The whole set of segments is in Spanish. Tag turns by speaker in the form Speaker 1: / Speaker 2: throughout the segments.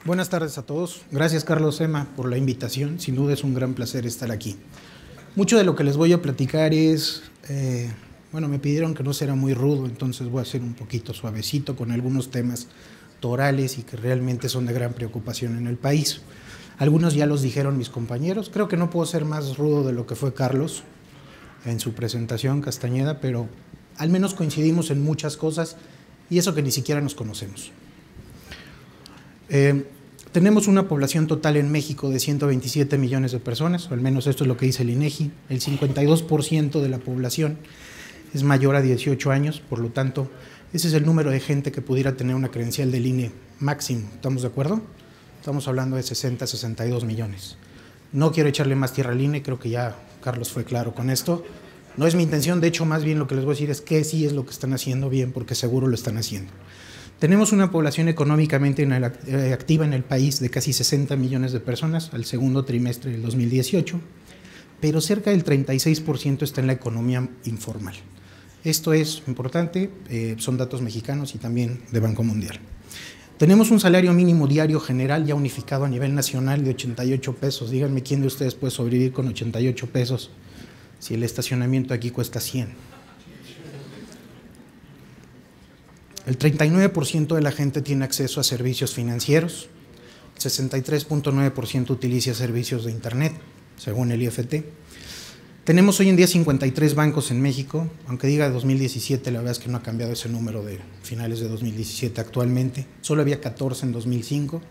Speaker 1: Buenas tardes a todos. Gracias, Carlos Emma, por la invitación. Sin duda es un gran placer estar aquí. Mucho de lo que les voy a platicar es, me pidieron que no sea muy rudo, entonces voy a ser un poquito suavecito con algunos temas torales y que realmente son de gran preocupación en el país. Algunos ya los dijeron mis compañeros. Creo que no puedo ser más rudo de lo que fue Carlos en su presentación, Castañeda, pero al menos coincidimos en muchas cosas y eso que ni siquiera nos conocemos. Tenemos una población total en México de 127 millones de personas, o al menos esto es lo que dice el INEGI. El 52% de la población es mayor a 18 años, por lo tanto, ese es el número de gente que pudiera tener una credencial del INE máximo. ¿Estamos de acuerdo? Estamos hablando de 60, 62 millones. No quiero echarle más tierra al INE, creo que ya Carlos fue claro con esto. No es mi intención, de hecho, más bien lo que les voy a decir es que sí es lo que están haciendo bien, porque seguro lo están haciendo. Tenemos una población económicamente activa en el país de casi 60 millones de personas al segundo trimestre del 2018, pero cerca del 36% está en la economía informal. Esto es importante, son datos mexicanos y también de Banco Mundial. Tenemos un salario mínimo diario general ya unificado a nivel nacional de 88 pesos. Díganme quién de ustedes puede sobrevivir con 88 pesos si el estacionamiento aquí cuesta 100. El 39% de la gente tiene acceso a servicios financieros, el 63.9% utiliza servicios de Internet, según el IFT. Tenemos hoy en día 53 bancos en México, aunque diga 2017, la verdad es que no ha cambiado ese número de finales de 2017 actualmente, solo había 14 en 2005.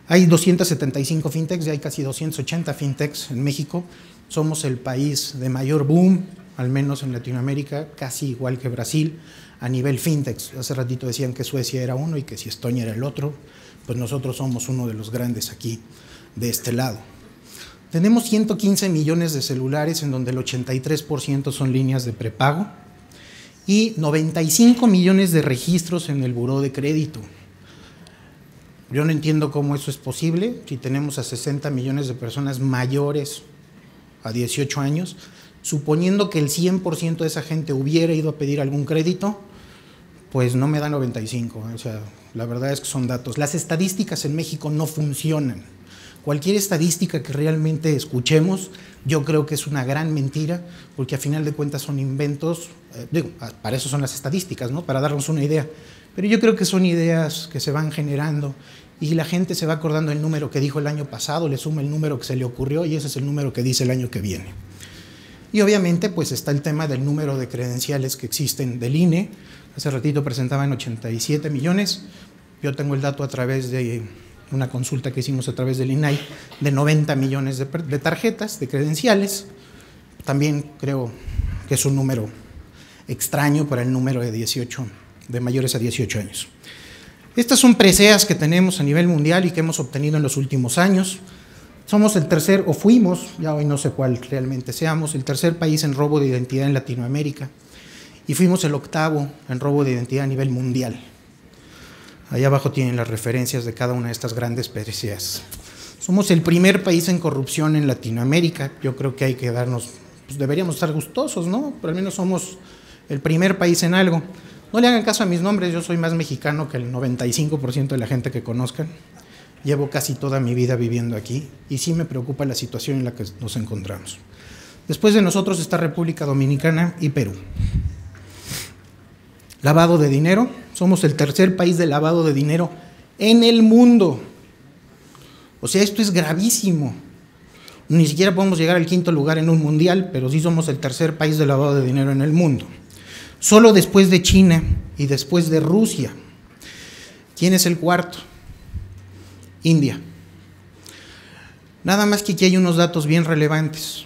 Speaker 1: Hay 275 fintechs y hay casi 280 fintechs en México. Somos el país de mayor boom, al menos en Latinoamérica, casi igual que Brasil, a nivel fintechs. Hace ratito decían que Suecia era uno y que si Estonia era el otro, pues nosotros somos uno de los grandes aquí de este lado. Tenemos 115 millones de celulares en donde el 83% son líneas de prepago y 95 millones de registros en el buró de crédito. Yo no entiendo cómo eso es posible si tenemos a 60 millones de personas mayores a 18 años, suponiendo que el 100% de esa gente hubiera ido a pedir algún crédito, pues no me da 95, o sea, la verdad es que son datos. Las estadísticas en México no funcionan. Cualquier estadística que realmente escuchemos, yo creo que es una gran mentira, porque a final de cuentas son inventos, para eso son las estadísticas, ¿no? Para darnos una idea, pero yo creo que son ideas que se van generando y la gente se va acordando del número que dijo el año pasado, le suma el número que se le ocurrió y ese es el número que dice el año que viene. Y obviamente pues está el tema del número de credenciales que existen del INE. Hace ratito presentaban 87 millones, yo tengo el dato a través de una consulta que hicimos a través del INAI de 90 millones de tarjetas, de credenciales. También creo que es un número extraño para el número de mayores a 18 años. Estas son preseas que tenemos a nivel mundial y que hemos obtenido en los últimos años. Somos el tercer, o fuimos, ya hoy no sé cuál realmente seamos, el tercer país en robo de identidad en Latinoamérica y fuimos el octavo en robo de identidad a nivel mundial. Allá abajo tienen las referencias de cada una de estas grandes preseas. Somos el primer país en corrupción en Latinoamérica. Yo creo que hay que darnos, pues deberíamos estar gustosos, ¿no? Pero al menos somos el primer país en algo. No le hagan caso a mis nombres, yo soy más mexicano que el 95% de la gente que conozcan. Llevo casi toda mi vida viviendo aquí y sí me preocupa la situación en la que nos encontramos. Después de nosotros está República Dominicana y Perú. Lavado de dinero, somos el tercer país de lavado de dinero en el mundo. O sea, esto es gravísimo. Ni siquiera podemos llegar al quinto lugar en un mundial, pero sí somos el tercer país de lavado de dinero en el mundo. Solo después de China y después de Rusia. ¿Quién es el cuarto? India. Nada más que aquí hay unos datos bien relevantes.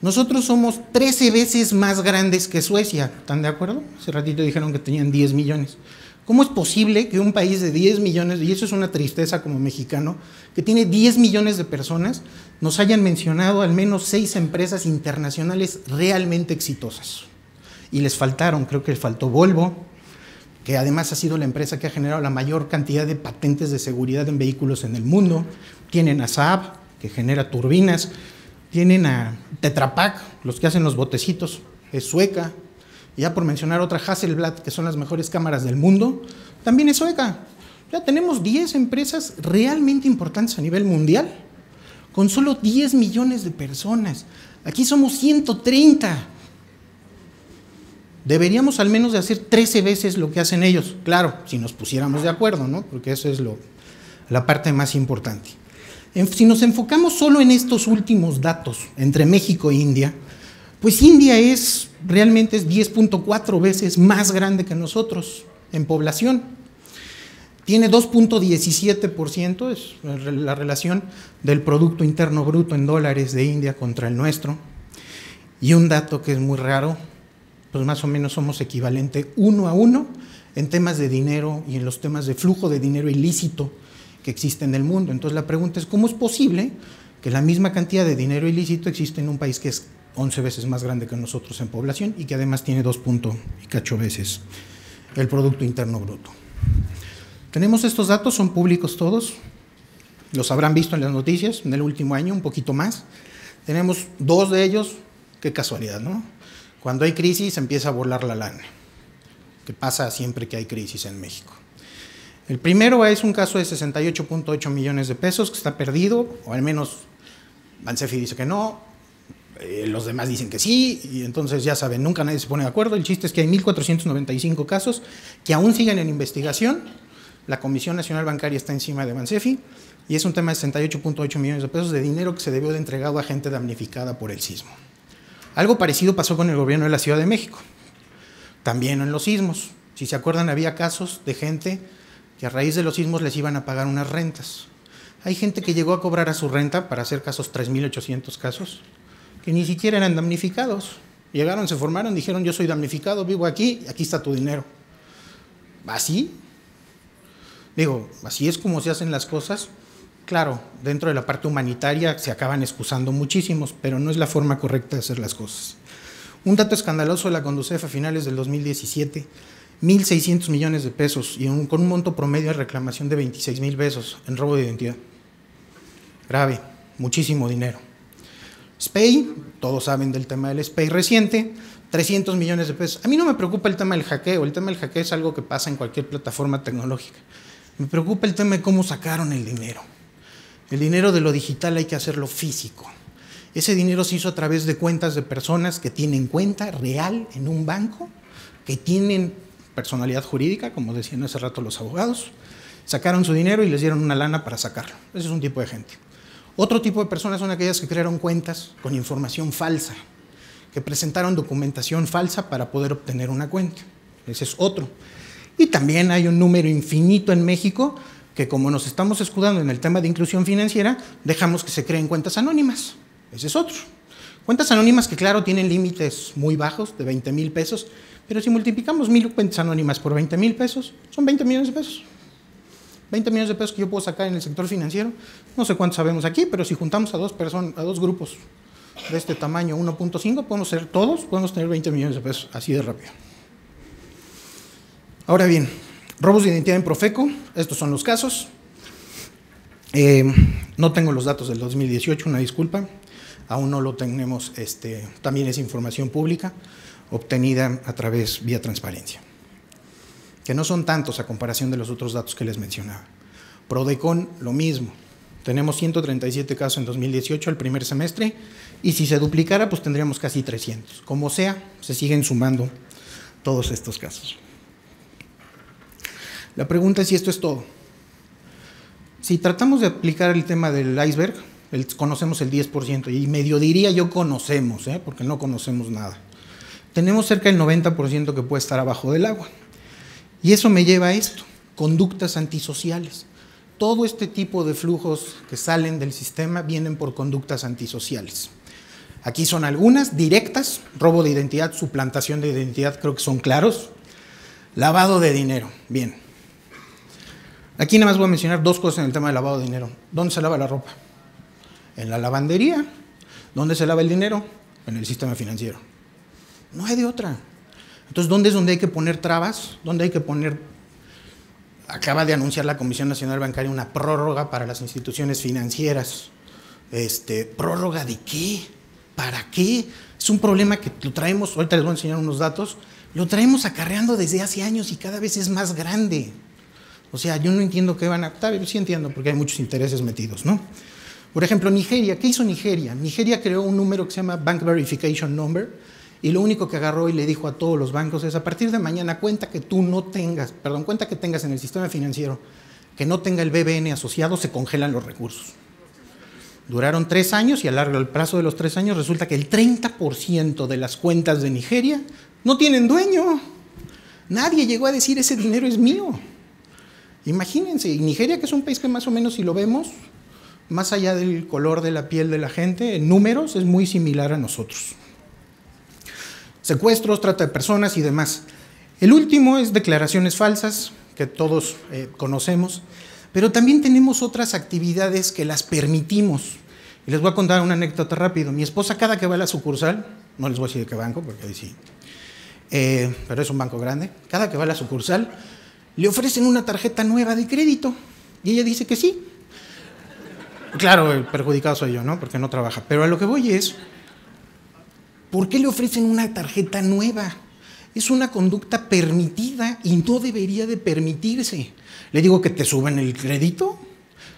Speaker 1: Nosotros somos 13 veces más grandes que Suecia, ¿están de acuerdo? Hace ratito dijeron que tenían 10 millones. ¿Cómo es posible que un país de 10 millones, y eso es una tristeza como mexicano, que tiene 10 millones de personas, nos hayan mencionado al menos 6 empresas internacionales realmente exitosas? Y les faltaron, creo que les faltó Volvo, que además ha sido la empresa que ha generado la mayor cantidad de patentes de seguridad en vehículos en el mundo. Tienen a Saab, que genera turbinas. Tienen a Tetra Pak, los que hacen los botecitos, es sueca. Y ya por mencionar otra, Hasselblad, que son las mejores cámaras del mundo, también es sueca. Ya tenemos 10 empresas realmente importantes a nivel mundial, con solo 10 millones de personas. Aquí somos 130. Deberíamos al menos de hacer 13 veces lo que hacen ellos. Claro, si nos pusiéramos de acuerdo, ¿no? Porque eso es la parte más importante. Si nos enfocamos solo en estos últimos datos, entre México e India, pues India realmente es 10.4 veces más grande que nosotros en población. Tiene 2.17%, es la relación del Producto Interno Bruto en dólares de India contra el nuestro. Y un dato que es muy raro, pues más o menos somos equivalente 1 a 1 en temas de dinero y en los temas de flujo de dinero ilícito que existe en el mundo. Entonces la pregunta es, ¿cómo es posible que la misma cantidad de dinero ilícito existe en un país que es 11 veces más grande que nosotros en población y que además tiene 2.8 veces el Producto Interno Bruto? Tenemos estos datos, son públicos todos, los habrán visto en las noticias en el último año, un poquito más. Tenemos 2 de ellos, qué casualidad, ¿no? Cuando hay crisis empieza a volar la lana, que pasa siempre que hay crisis en México. El primero es un caso de 68.8 millones de pesos que está perdido, o al menos Bansefi dice que no, los demás dicen que sí, y entonces ya saben, nunca nadie se pone de acuerdo. El chiste es que hay 1.495 casos que aún siguen en investigación. La Comisión Nacional Bancaria está encima de Bansefi y es un tema de 68.8 millones de pesos de dinero que se debió de entregado a gente damnificada por el sismo. Algo parecido pasó con el gobierno de la Ciudad de México, también en los sismos. Si se acuerdan, había casos de gente que a raíz de los sismos les iban a pagar unas rentas. Hay gente que llegó a cobrar a su renta, para hacer casos 3.800 casos, que ni siquiera eran damnificados. Llegaron, se formaron, dijeron, yo soy damnificado, vivo aquí, aquí está tu dinero. ¿Así? Digo, así es como se hacen las cosas. Claro, dentro de la parte humanitaria se acaban excusando muchísimos, pero no es la forma correcta de hacer las cosas. Un dato escandaloso de la Conducef a finales del 2017, 1.600 millones de pesos y con un monto promedio de reclamación de 26,000 pesos en robo de identidad. Grave, muchísimo dinero. SPEI, todos saben del tema del SPEI reciente, 300 millones de pesos. A mí no me preocupa el tema del hackeo, el tema del hackeo es algo que pasa en cualquier plataforma tecnológica. Me preocupa el tema de cómo sacaron el dinero. El dinero de lo digital hay que hacerlo físico. Ese dinero se hizo a través de cuentas de personas que tienen cuenta real en un banco, que tienen personalidad jurídica, como decían hace rato los abogados, sacaron su dinero y les dieron una lana para sacarlo. Ese es un tipo de gente. Otro tipo de personas son aquellas que crearon cuentas con información falsa, que presentaron documentación falsa para poder obtener una cuenta. Ese es otro. Y también hay un número infinito en México que, como nos estamos escudando en el tema de inclusión financiera, dejamos que se creen cuentas anónimas. Ese es otro. Cuentas anónimas que, claro, tienen límites muy bajos, de 20,000 pesos, pero si multiplicamos 1,000 cuentas anónimas por 20,000 pesos, son 20 millones de pesos. 20 millones de pesos que yo puedo sacar en el sector financiero. No sé cuántos sabemos aquí, pero si juntamos a dos grupos de este tamaño, 1.5, podemos ser todos, podemos tener 20 millones de pesos, así de rápido. Ahora bien, robos de identidad en Profeco, estos son los casos. No tengo los datos del 2018, una disculpa, aún no lo tenemos, también es información pública, obtenida a través vía transparencia, que no son tantos a comparación de los otros datos que les mencionaba. Prodecon, lo mismo, tenemos 137 casos en 2018, el primer semestre, y si se duplicara, pues tendríamos casi 300. Como sea, se siguen sumando todos estos casos. La pregunta es si esto es todo. Si tratamos de aplicar el tema del iceberg, conocemos el 10%, y medio diría yo conocemos, porque no conocemos nada. Tenemos cerca del 90% que puede estar abajo del agua. Y eso me lleva a esto, conductas antisociales. Todo este tipo de flujos que salen del sistema vienen por conductas antisociales. Aquí son algunas directas, robo de identidad, suplantación de identidad, creo que son claros. Lavado de dinero, bien. Aquí nada más voy a mencionar 2 cosas en el tema de lavado de dinero. ¿Dónde se lava la ropa? En la lavandería. ¿Dónde se lava el dinero? En el sistema financiero. No hay de otra. Entonces, ¿dónde es donde hay que poner trabas? ¿Dónde hay que poner? Acaba de anunciar la Comisión Nacional Bancaria una prórroga para las instituciones financieras. ¿Prórroga de qué? ¿Para qué? Es un problema que lo traemos, ahorita les voy a enseñar unos datos, lo traemos acarreando desde hace años y cada vez es más grande. O sea, yo no entiendo qué van a... Sí entiendo, porque hay muchos intereses metidos, ¿no? Por ejemplo, Nigeria, ¿qué hizo Nigeria? Nigeria creó un número que se llama Bank Verification Number, y lo único que agarró y le dijo a todos los bancos es: a partir de mañana, cuenta que tengas en el sistema financiero que no tenga el BVN asociado, se congelan los recursos. Duraron 3 años y a largo del plazo de los 3 años resulta que el 30% de las cuentas de Nigeria no tienen dueño. Nadie llegó a decir ese dinero es mío. Imagínense, y Nigeria, que es un país que más o menos, si lo vemos, más allá del color de la piel de la gente, en números es muy similar a nosotros. Secuestros, trata de personas y demás. El último es declaraciones falsas, que todos conocemos, pero también tenemos otras actividades que las permitimos. Y les voy a contar una anécdota rápido. Mi esposa, cada que va a la sucursal, no les voy a decir de qué banco, porque ahí sí, pero es un banco grande, cada que va a la sucursal, le ofrecen una tarjeta nueva de crédito, y ella dice que sí. Claro, el perjudicado soy yo, ¿no? Porque no trabaja. Pero a lo que voy es, ¿por qué le ofrecen una tarjeta nueva? Es una conducta permitida y no debería de permitirse. Le digo que te suban el crédito,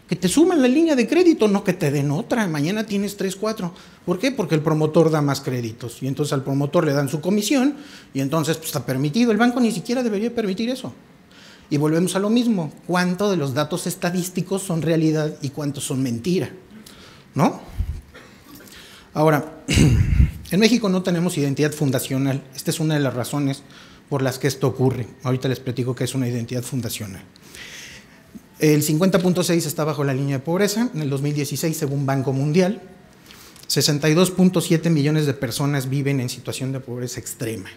Speaker 1: que te suban la línea de crédito, no que te den otra. Mañana tienes 3, 4. ¿Por qué? Porque el promotor da más créditos y entonces al promotor le dan su comisión y entonces pues, está permitido. El banco ni siquiera debería permitir eso. Y volvemos a lo mismo, ¿cuánto de los datos estadísticos son realidad y cuántos son mentira? ¿No? Ahora, en México no tenemos identidad fundacional. Esta es una de las razones por las que esto ocurre. Ahorita les platico qué es una identidad fundacional. El 50.6 está bajo la línea de pobreza. En el 2016, según Banco Mundial, 62.7 millones de personas viven en situación de pobreza extrema,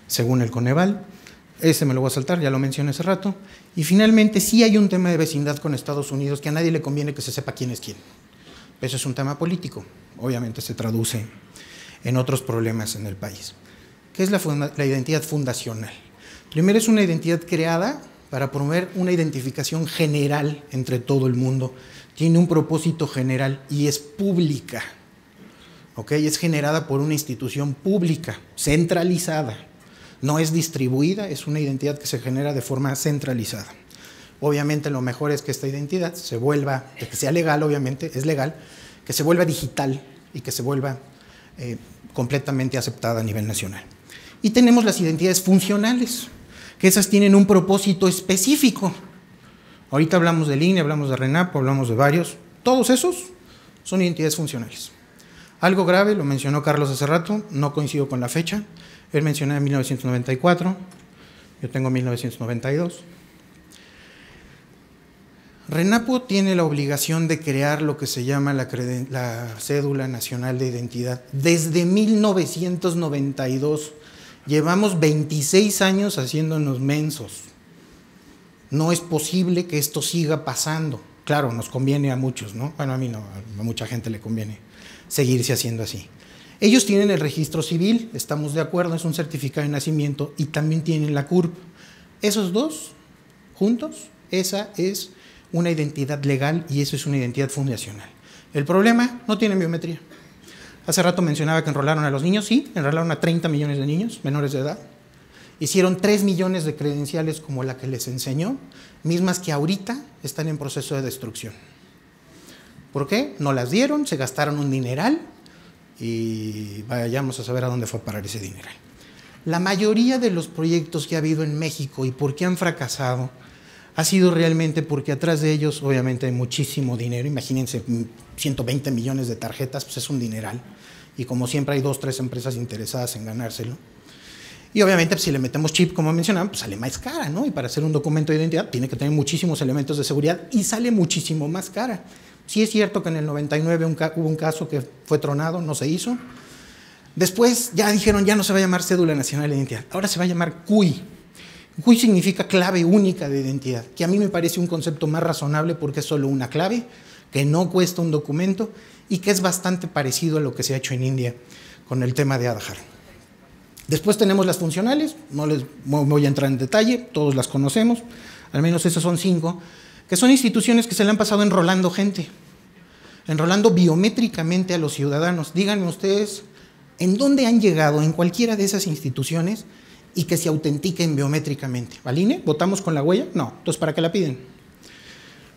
Speaker 1: según el Coneval. Ese me lo voy a saltar, ya lo mencioné hace rato. Y finalmente, sí hay un tema de vecindad con Estados Unidos que a nadie le conviene que se sepa quién es quién. Eso es un tema político, obviamente se traduce en otros problemas en el país. ¿Qué es la identidad fundacional? Primero, es una identidad creada para promover una identificación general entre todo el mundo. Tiene un propósito general y es pública. ¿Ok? Es generada por una institución pública, centralizada. No es distribuida, es una identidad que se genera de forma centralizada. Obviamente lo mejor es que esta identidad se vuelva, que sea legal, obviamente, es legal, que se vuelva digital y que se vuelva completamente aceptada a nivel nacional. Y tenemos las identidades funcionales, que esas tienen un propósito específico. Ahorita hablamos del INE, hablamos de RENAPO, hablamos de varios. Todos esos son identidades funcionales. Algo grave, lo mencionó Carlos hace rato, no coincido con la fecha. Él mencionaba 1994, yo tengo 1992. RENAPO tiene la obligación de crear lo que se llama la Cédula Nacional de Identidad. Desde 1992, llevamos 26 años haciéndonos mensos. No es posible que esto siga pasando. Claro, nos conviene a muchos, ¿no? Bueno, a mí no, a mucha gente le conviene seguirse haciendo así. Ellos tienen el registro civil, estamos de acuerdo, es un certificado de nacimiento y también tienen la CURP. Esos dos, juntos, esa es una identidad legal y eso es una identidad fundacional. El problema, no tienen biometría. Hace rato mencionaba que enrolaron a los niños, sí, enrolaron a 30 millones de niños menores de edad. Hicieron 3 millones de credenciales como la que les enseñó, mismas que ahorita están en proceso de destrucción. ¿Por qué? No las dieron, se gastaron un dineral y vayamos a saber a dónde fue a parar ese dineral. La mayoría de los proyectos que ha habido en México y por qué han fracasado ha sido realmente porque atrás de ellos obviamente hay muchísimo dinero. Imagínense 120 millones de tarjetas, pues es un dineral. Y como siempre hay 2, 3 empresas interesadas en ganárselo. Y obviamente pues, si le metemos chip, como mencionaba, pues sale más cara, ¿no? Y para hacer un documento de identidad tiene que tener muchísimos elementos de seguridad y sale muchísimo más cara. Sí es cierto que en el 99 hubo un caso que fue tronado, no se hizo. Después ya dijeron, ya no se va a llamar Cédula Nacional de Identidad, ahora se va a llamar CUI. CUI significa clave única de identidad, que a mí me parece un concepto más razonable porque es solo una clave, que no cuesta un documento y que es bastante parecido a lo que se ha hecho en India con el tema de Aadhaar. Después tenemos las funcionales, no les voy a entrar en detalle, todos las conocemos, al menos esas son 5, que son instituciones que se le han pasado enrolando gente, enrolando biométricamente a los ciudadanos. Díganme ustedes, ¿en dónde han llegado en cualquiera de esas instituciones y que se autentiquen biométricamente. ¿Al INE? ¿Votamos con la huella? No. Entonces, ¿para qué la piden?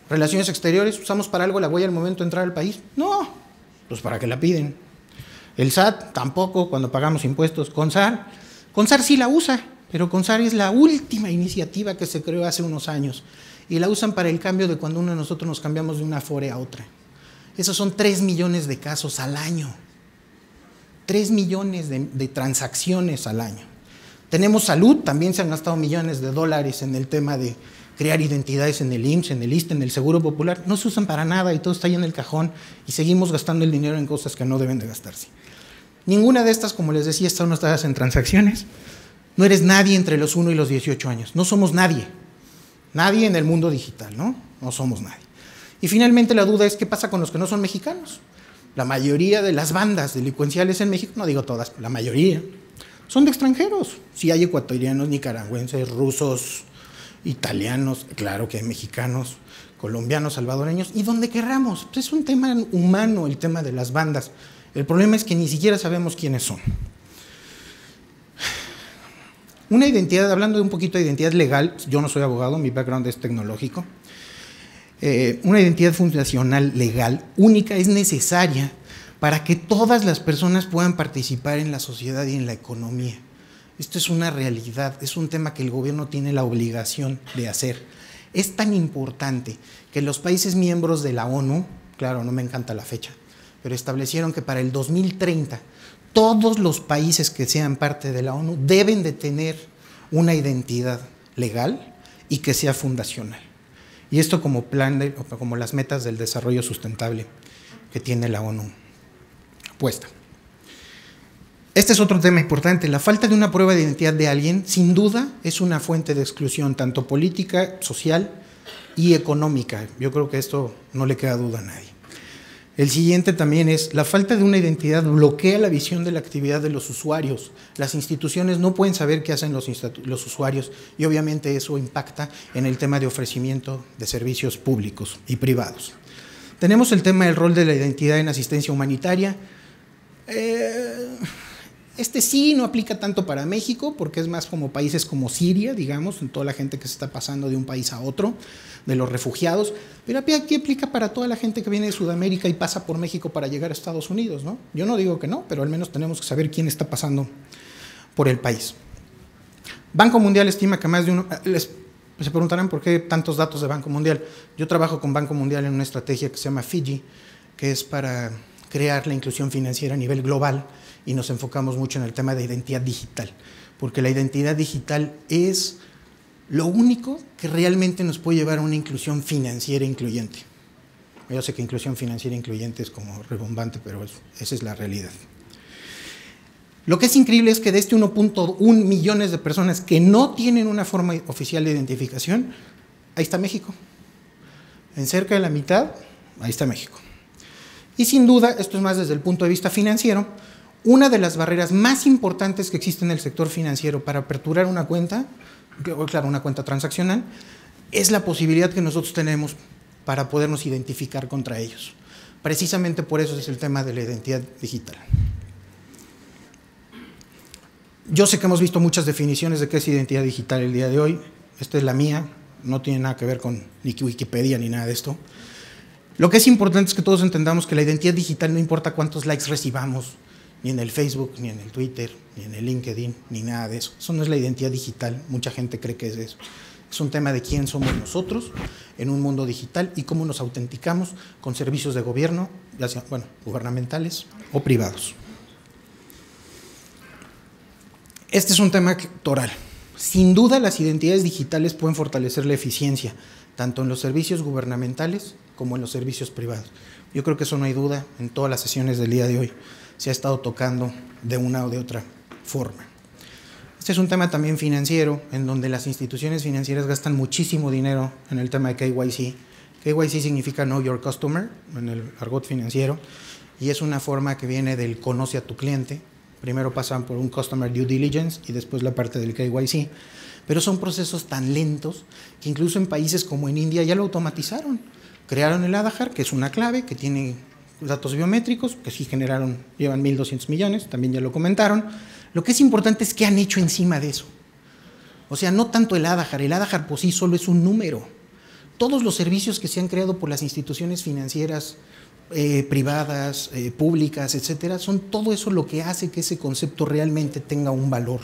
Speaker 1: ¿Relaciones exteriores? ¿Usamos para algo la huella al momento de entrar al país? No. Pues, ¿para qué la piden? El SAT tampoco, cuando pagamos impuestos. CONSAR sí la usa, pero CONSAR es la última iniciativa que se creó hace unos años y la usan para el cambio de cuando uno de nosotros nos cambiamos de una Afore a otra. Esos son 3 millones de casos al año. 3 millones de transacciones al año. Tenemos salud, también se han gastado millones de dólares en el tema de crear identidades en el IMSS, en el ISSSTE, en el Seguro Popular. No se usan para nada y todo está ahí en el cajón y seguimos gastando el dinero en cosas que no deben de gastarse. Ninguna de estas, como les decía, están basadas en transacciones. No eres nadie entre los 1 y los 18 años. No somos nadie. Nadie en el mundo digital, ¿no? No somos nadie. Y finalmente la duda es, ¿qué pasa con los que no son mexicanos? La mayoría de las bandas delincuenciales en México, no digo todas, la mayoría, son de extranjeros. Sí hay ecuatorianos, nicaragüenses, rusos, italianos, claro que hay mexicanos, colombianos, salvadoreños, y donde querramos. Pues es un tema humano el tema de las bandas. El problema es que ni siquiera sabemos quiénes son. Una identidad, hablando de un poquito de identidad legal, yo no soy abogado, mi background es tecnológico. Una identidad fundacional legal única es necesaria para que todas las personas puedan participar en la sociedad y en la economía. Esto es una realidad, es un tema que el gobierno tiene la obligación de hacer. Es tan importante que los países miembros de la ONU, claro, no me encanta la fecha, pero establecieron que para el 2030 todos los países que sean parte de la ONU deben de tener una identidad legal y que sea fundacional. Y esto como como las metas del desarrollo sustentable que tiene la ONU puesta. Este es otro tema importante. La falta de una prueba de identidad de alguien, sin duda, es una fuente de exclusión, tanto política, social y económica. Yo creo que esto no le queda duda a nadie. El siguiente también es, la falta de una identidad bloquea la visión de la actividad de los usuarios. Las instituciones no pueden saber qué hacen los usuarios y obviamente eso impacta en el tema de ofrecimiento de servicios públicos y privados. Tenemos el tema del rol de la identidad en asistencia humanitaria. Este sí no aplica tanto para México porque es más como países como Siria, digamos, en toda la gente que se está pasando de un país a otro, de los refugiados, pero aquí aplica para toda la gente que viene de Sudamérica y pasa por México para llegar a Estados Unidos, ¿no? Yo no digo que no, pero al menos tenemos que saber quién está pasando por el país. Banco Mundial estima que más de uno... Se preguntarán por qué tantos datos de Banco Mundial. Yo trabajo con Banco Mundial en una estrategia que se llama Fiji, que es para crear la inclusión financiera a nivel global, y nos enfocamos mucho en el tema de identidad digital, porque la identidad digital es lo único que realmente nos puede llevar a una inclusión financiera incluyente. Yo sé que inclusión financiera incluyente es como rimbombante, pero esa es la realidad. Lo que es increíble es que de este 1.1 millones de personas que no tienen una forma oficial de identificación, ahí está México. En cerca de la mitad, ahí está México. Y sin duda, esto es más desde el punto de vista financiero, una de las barreras más importantes que existe en el sector financiero para aperturar una cuenta, claro, una cuenta transaccional, es la posibilidad que nosotros tenemos para podernos identificar contra ellos. Precisamente por eso es el tema de la identidad digital. Yo sé que hemos visto muchas definiciones de qué es identidad digital el día de hoy. Esta es la mía, no tiene nada que ver con ni Wikipedia ni nada de esto. Lo que es importante es que todos entendamos que la identidad digital no importa cuántos likes recibamos, ni en el Facebook, ni en el Twitter, ni en el LinkedIn, ni nada de eso. Eso no es la identidad digital, mucha gente cree que es eso. Es un tema de quién somos nosotros en un mundo digital y cómo nos autenticamos con servicios de gobierno, ya sea, bueno, gubernamentales o privados. Este es un tema toral. Sin duda, las identidades digitales pueden fortalecer la eficiencia, tanto en los servicios gubernamentales como en los servicios privados. Yo creo que eso no hay duda, en todas las sesiones del día de hoy se ha estado tocando de una o de otra forma. Este es un tema también financiero, en donde las instituciones financieras gastan muchísimo dinero en el tema de KYC. KYC significa Know Your Customer, en el argot financiero, y es una forma que viene del conoce a tu cliente. Primero pasan por un Customer Due Diligence y después la parte del KYC. Pero son procesos tan lentos que incluso en países como en India ya lo automatizaron. Crearon el Aadhaar, que es una clave, que tiene datos biométricos, que sí llevan 1.200 millones, también ya lo comentaron. Lo que es importante es qué han hecho encima de eso. O sea, no tanto el Adajar por sí solo es un número. Todos los servicios que se han creado por las instituciones financieras privadas, públicas, etcétera, son todo eso lo que hace que ese concepto realmente tenga un valor.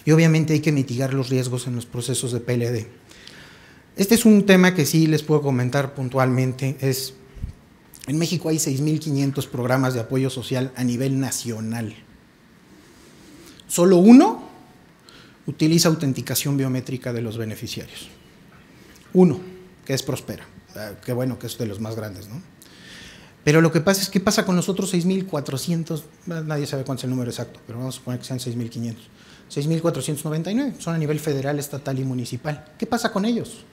Speaker 1: Y obviamente hay que mitigar los riesgos en los procesos de PLD. Este es un tema que sí les puedo comentar puntualmente. En México hay 6.500 programas de apoyo social a nivel nacional. Solo uno utiliza autenticación biométrica de los beneficiarios. Uno, que es Prospera. Qué bueno que es de los más grandes, ¿no? Pero lo que pasa es, ¿qué pasa con los otros 6.400? Nadie sabe cuánto es el número exacto, pero vamos a suponer que sean 6.500. 6.499, son a nivel federal, estatal y municipal. ¿Qué pasa con ellos?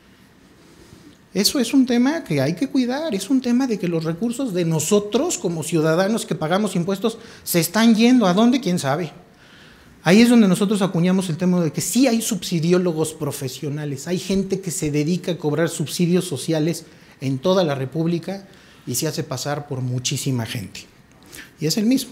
Speaker 1: Eso es un tema que hay que cuidar, es un tema de que los recursos de nosotros como ciudadanos que pagamos impuestos se están yendo. ¿A dónde? ¿Quién sabe? Ahí es donde nosotros acuñamos el tema de que sí hay subsidiólogos profesionales, hay gente que se dedica a cobrar subsidios sociales en toda la República y se hace pasar por muchísima gente. Y es el mismo.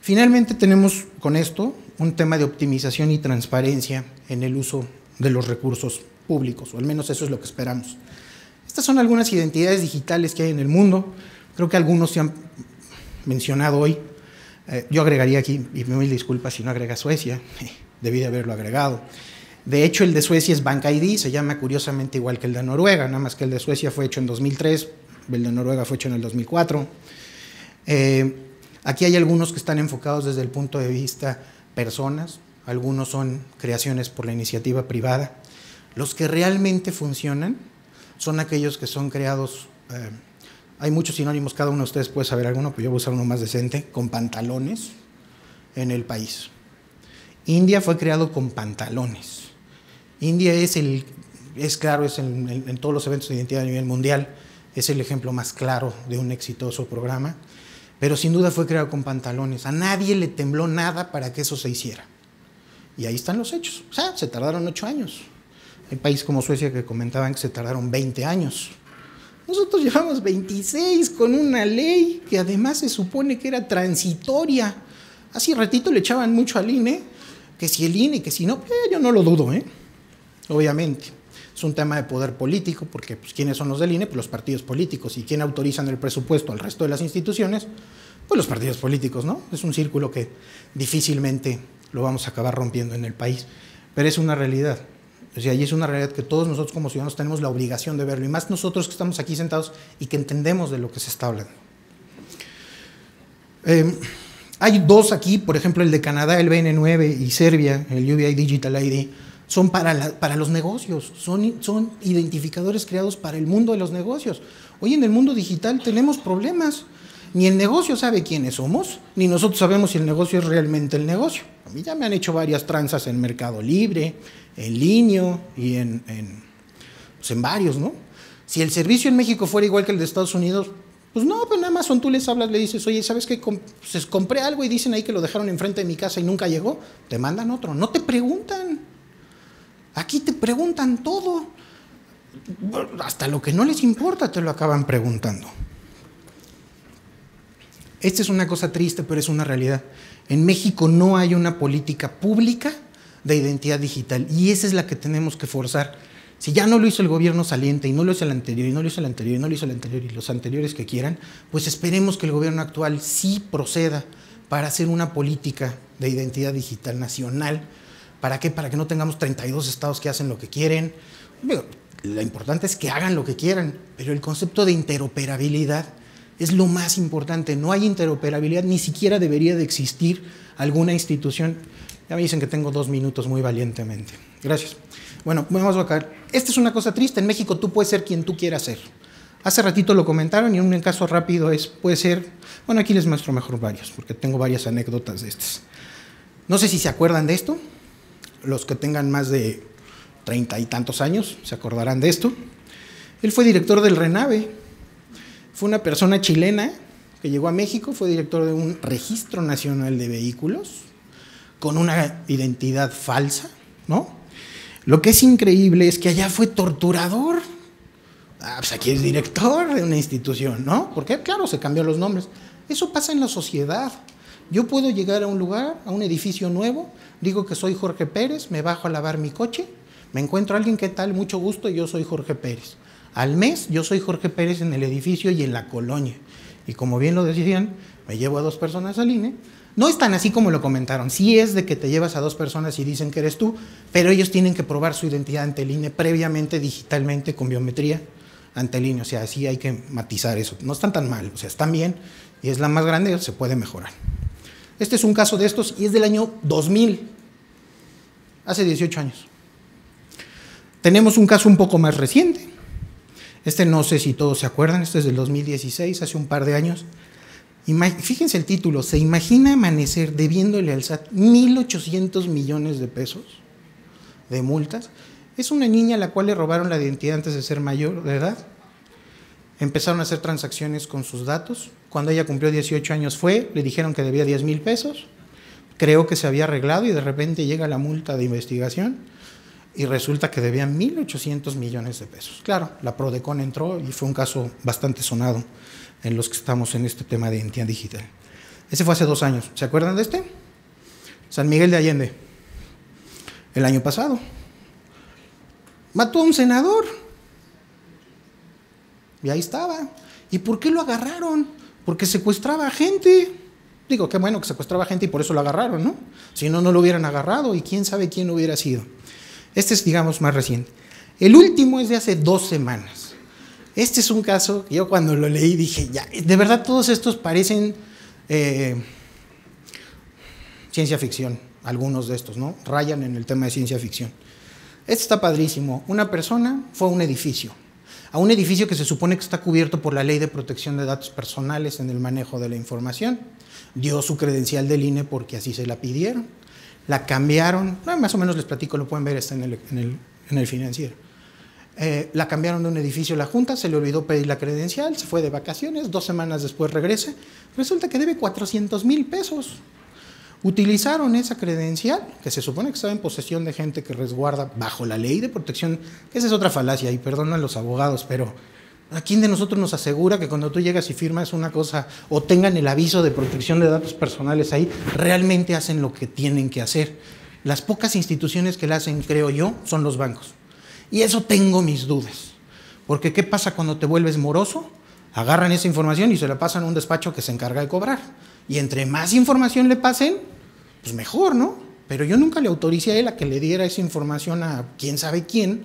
Speaker 1: Finalmente tenemos con esto un tema de optimización y transparencia en el uso de los recursos públicos, o al menos eso es lo que esperamos. Estas son algunas identidades digitales que hay en el mundo, creo que algunos se han mencionado hoy. Yo agregaría aquí, y me doy disculpas si no agrega Suecia, debí de haberlo agregado. De hecho, el de Suecia es Bank ID, se llama curiosamente igual que el de Noruega, nada más que el de Suecia fue hecho en 2003, el de Noruega fue hecho en el 2004. Aquí hay algunos que están enfocados desde el punto de vista personas, algunos son creaciones por la iniciativa privada. Los que realmente funcionan son aquellos que son creados, hay muchos sinónimos, cada uno de ustedes puede saber alguno, pero yo voy a usar uno más decente, con pantalones en el país. India fue creado con pantalones. India es claro, es en todos los eventos de identidad a nivel mundial, es el ejemplo más claro de un exitoso programa, pero sin duda fue creado con pantalones. A nadie le tembló nada para que eso se hiciera. Y ahí están los hechos. O sea, se tardaron 8 años. Hay países como Suecia que comentaban que se tardaron 20 años. Nosotros llevamos 26 con una ley que además se supone que era transitoria. Así ratito le echaban mucho al INE, que si el INE, que si no, yo no lo dudo, obviamente. Es un tema de poder político, porque pues, ¿quiénes son los del INE? Pues los partidos políticos. ¿Y quién autorizan el presupuesto al resto de las instituciones? Pues los partidos políticos, ¿no? Es un círculo que difícilmente lo vamos a acabar rompiendo en el país, pero es una realidad. O sea, y es una realidad que todos nosotros como ciudadanos tenemos la obligación de verlo, y más nosotros que estamos aquí sentados y que entendemos de lo que se está hablando. Hay dos aquí, por ejemplo, el de Canadá, el BN9, y Serbia, el UBI Digital ID, son para los negocios, son identificadores creados para el mundo de los negocios. Hoy en el mundo digital tenemos problemas. Ni el negocio sabe quiénes somos, ni nosotros sabemos si el negocio es realmente el negocio. A mí ya me han hecho varias tranzas en Mercado Libre, en Linio y en varios, ¿no? Si el servicio en México fuera igual que el de Estados Unidos, pues no, pues nada más tú les hablas, le dices, oye, ¿sabes qué? Pues compré algo y dicen ahí que lo dejaron enfrente de mi casa y nunca llegó, te mandan otro. No te preguntan. Aquí te preguntan todo. Hasta lo que no les importa te lo acaban preguntando. Esta es una cosa triste, pero es una realidad. En México no hay una política pública de identidad digital y esa es la que tenemos que forzar. Si ya no lo hizo el gobierno saliente y no lo hizo el anterior y no lo hizo el anterior y no lo hizo el anterior y los anteriores que quieran, pues esperemos que el gobierno actual sí proceda para hacer una política de identidad digital nacional. ¿Para qué? Para que no tengamos 32 estados que hacen lo que quieren. Lo importante es que hagan lo que quieran, pero el concepto de interoperabilidad es lo más importante. No hay interoperabilidad, ni siquiera debería de existir alguna institución. Ya me dicen que tengo 2 minutos muy valientemente. Gracias. Bueno, vamos a acabar. Esta es una cosa triste. En México tú puedes ser quien tú quieras ser. Hace ratito lo comentaron y un caso rápido puede ser, bueno, aquí les muestro mejor varios, porque tengo varias anécdotas de estas. No sé si se acuerdan de esto. Los que tengan más de 30 y tantos años se acordarán de esto. Él fue director del RENAVE. Fue una persona chilena que llegó a México, fue director de un registro nacional de vehículos con una identidad falsa, ¿no? Lo que es increíble es que allá fue torturador. Pues aquí es director de una institución, ¿no? Porque, claro, se cambió los nombres. Eso pasa en la sociedad. Yo puedo llegar a un lugar, a un edificio nuevo, digo que soy Jorge Pérez, me bajo a lavar mi coche, me encuentro a alguien, ¿qué tal? Mucho gusto, yo soy Jorge Pérez. Al mes, yo soy Jorge Pérez en el edificio y en la colonia. Y como bien lo decían, me llevo a 2 personas al INE. No es tan así como lo comentaron, sí es de que te llevas a 2 personas y dicen que eres tú, pero ellos tienen que probar su identidad ante el INE previamente, digitalmente, con biometría ante el INE. O sea, sí hay que matizar eso. No están tan mal, o sea, están bien y es la más grande, se puede mejorar. Este es un caso de estos y es del año 2000, hace 18 años. Tenemos un caso un poco más reciente. Este no sé si todos se acuerdan, este es del 2016, hace un par de años. Fíjense el título, ¿se imagina amanecer debiéndole al SAT 1.800 millones de pesos de multas? Es una niña a la cual le robaron la identidad antes de ser mayor de edad. Empezaron a hacer transacciones con sus datos. Cuando ella cumplió 18 años le dijeron que debía 10,000 pesos. Creo que se había arreglado y de repente llega la multa de investigación y resulta que debían 1.800 millones de pesos. Claro, la Prodecon entró y fue un caso bastante sonado en los que estamos en este tema de identidad digital. Ese fue hace 2 años. ¿Se acuerdan de este? San Miguel de Allende. El año pasado. Mató a un senador. Y ahí estaba. ¿Y por qué lo agarraron? Porque secuestraba gente. Digo, qué bueno que secuestraba gente y por eso lo agarraron, ¿no? Si no, no lo hubieran agarrado y quién sabe quién hubiera sido. Este es, digamos, más reciente. El último es de hace 2 semanas. Este es un caso que yo cuando lo leí dije, ya, de verdad todos estos parecen ciencia ficción, algunos de estos, ¿no? Rayan en el tema de ciencia ficción. Este está padrísimo. Una persona fue a un edificio que se supone que está cubierto por la Ley de Protección de Datos Personales en el manejo de la información. Dio su credencial del INE porque así se la pidieron. La cambiaron, más o menos les platico, lo pueden ver, está en el financiero. La cambiaron de un edificio a la Junta, se le olvidó pedir la credencial, se fue de vacaciones, 2 semanas después regresa, resulta que debe 400,000 pesos. Utilizaron esa credencial, que se supone que estaba en posesión de gente que resguarda bajo la Ley de Protección, que esa es otra falacia, y perdonan los abogados, pero ¿a quién de nosotros nos asegura que cuando tú llegas y firmas una cosa o tengan el aviso de protección de datos personales ahí, realmente hacen lo que tienen que hacer? Las pocas instituciones que la hacen, creo yo, son los bancos. Y eso tengo mis dudas, porque ¿qué pasa cuando te vuelves moroso? Agarran esa información y se la pasan a un despacho que se encarga de cobrar. Y entre más información le pasen, pues mejor, ¿no? Pero yo nunca le autoricé a él a que le diera esa información a quién sabe quién,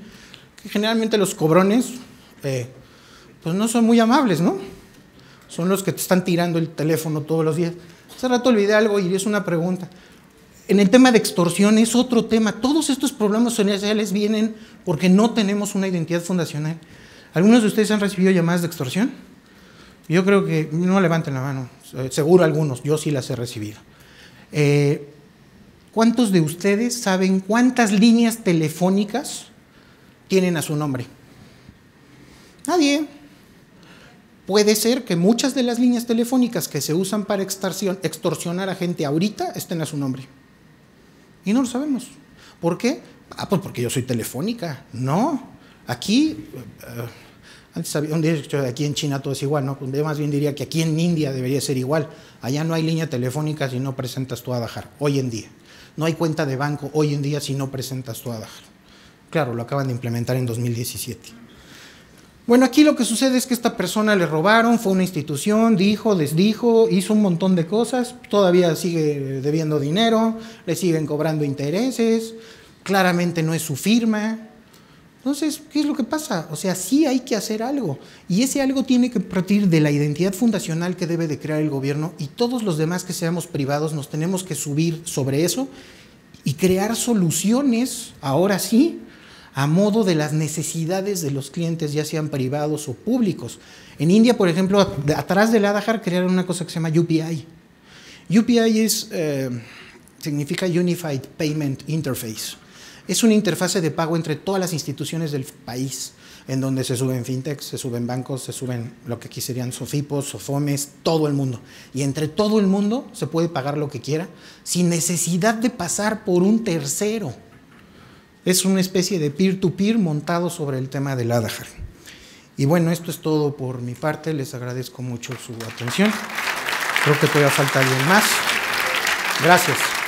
Speaker 1: que generalmente los cobrones, pues no son muy amables, ¿no? Son los que te están tirando el teléfono todos los días. Hace rato olvidé algo y es una pregunta. En el tema de extorsión es otro tema. Todos estos problemas sociales vienen porque no tenemos una identidad fundacional. ¿Algunos de ustedes han recibido llamadas de extorsión? Yo creo que no levanten la mano. Seguro algunos, yo sí las he recibido. ¿Cuántos de ustedes saben cuántas líneas telefónicas tienen a su nombre? Nadie. Puede ser que muchas de las líneas telefónicas que se usan para extorsionar a gente ahorita estén a su nombre. Y no lo sabemos. ¿Por qué? Pues porque yo soy telefónica. No. Aquí, antes había un dicho de aquí en China todo es igual, ¿no? Yo más bien diría que aquí en India debería ser igual. Allá no hay línea telefónica si no presentas tu Aadhaar, hoy en día. No hay cuenta de banco hoy en día si no presentas tu Aadhaar. Claro, lo acaban de implementar en 2017. Bueno, aquí lo que sucede es que esta persona le robaron, fue a una institución, dijo, desdijo, hizo un montón de cosas, todavía sigue debiendo dinero, le siguen cobrando intereses, claramente no es su firma. Entonces, ¿qué es lo que pasa? O sea, sí hay que hacer algo, y ese algo tiene que partir de la identidad fundacional que debe de crear el gobierno, y todos los demás que seamos privados nos tenemos que subir sobre eso y crear soluciones, ahora sí, a modo de las necesidades de los clientes, ya sean privados o públicos. En India, por ejemplo, atrás del Aadhaar crearon una cosa que se llama UPI. UPI significa Unified Payment Interface. Es una interfase de pago entre todas las instituciones del país, en donde se suben fintechs, se suben bancos, se suben lo que aquí serían SOFIPOS, SOFOMES, todo el mundo. Y entre todo el mundo se puede pagar lo que quiera, sin necesidad de pasar por un tercero. Es una especie de peer-to-peer montado sobre el tema del Aadhaar. Y bueno, esto es todo por mi parte. Les agradezco mucho su atención. Creo que todavía falta alguien más. Gracias.